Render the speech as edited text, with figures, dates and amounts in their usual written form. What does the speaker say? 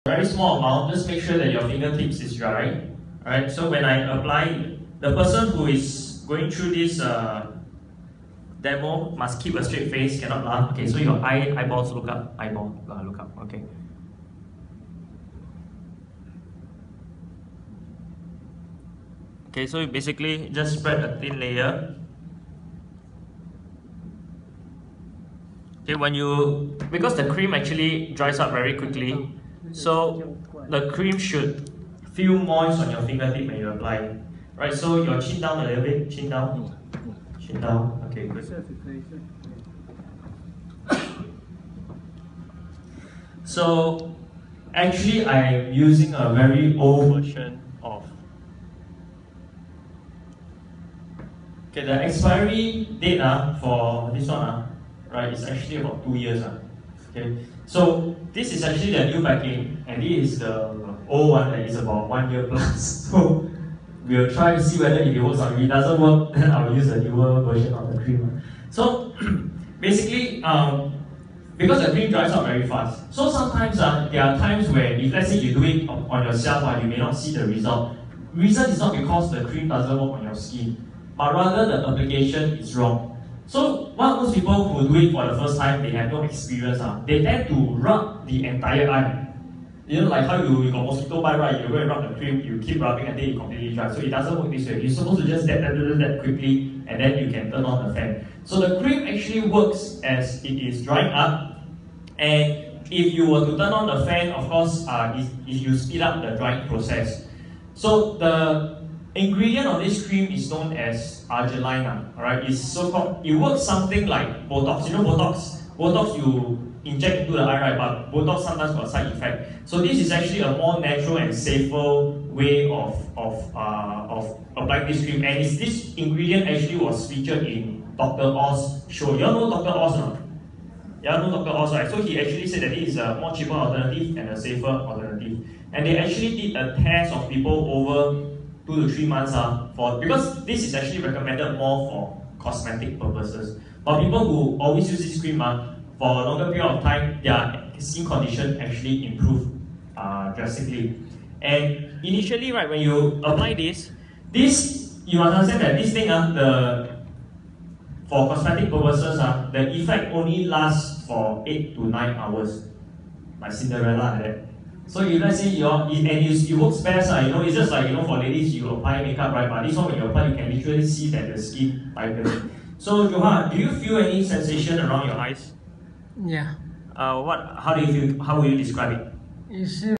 Very small amount, just make sure that your fingertips is dry. Alright, so when I apply, the person who is going through this demo must keep a straight face, cannot laugh. Okay, so your eyeballs look up, look up, okay. Okay, so you basically just spread a thin layer. Okay, because the cream actually dries up very quickly, so the cream should feel moist on your fingertip when you apply. Right, so your chin down a little bit, chin down, okay, good. So, actually I'm using a very old version of. Okay, the expiry date for this one, right, is actually about 2 years. Okay, so this is actually the new packing, and this is the old one that is about 1 year plus. So we'll try to see whether if it works or if it doesn't work, then I'll use the newer version of the cream. So basically, because the cream dries out very fast, so sometimes there are times where if let's say you do it on yourself, you may not see the result. Reason is not because the cream doesn't work on your skin, but rather the application is wrong. So what most people who do it for the first time, they have no experience, they tend to rub the entire eye. You know, like how you got mosquito bite, right? You go and rub the cream, you keep rubbing until it completely dry. So it doesn't work this way. You're supposed to just that quickly, and then you can turn on the fan. So the cream actually works as it is drying up, and if you were to turn on the fan, of course, if you speed up the drying process. So the ingredient of this cream is known as Argiline. Alright, it's so-called. It works something like Botox. You know Botox? Botox you inject into the eye, right? But Botox sometimes got side effect. So this is actually a more natural and safer way of applying this cream. And this ingredient actually was featured in Dr. Oz show. You all know Dr. Oz, no? Yeah, know Dr. Oz, right? So he actually said that this is a more cheaper alternative and a safer alternative. And they actually did a test of people over 2 to 3 months because this is actually recommended more for cosmetic purposes. But people who always use this cream for a longer period of time, their skin condition actually improve drastically. And initially, right, when you apply this you must understand that this thing, for cosmetic purposes, the effect only lasts for 8 to 9 hours, like Cinderella like that. So if let's say it works best, it's just like for ladies you apply makeup, right? But this one when you apply, you can literally see that the skin tightens. So Johan, do you feel any sensation around your eyes? Yeah. How do you feel? How will you describe it? You see.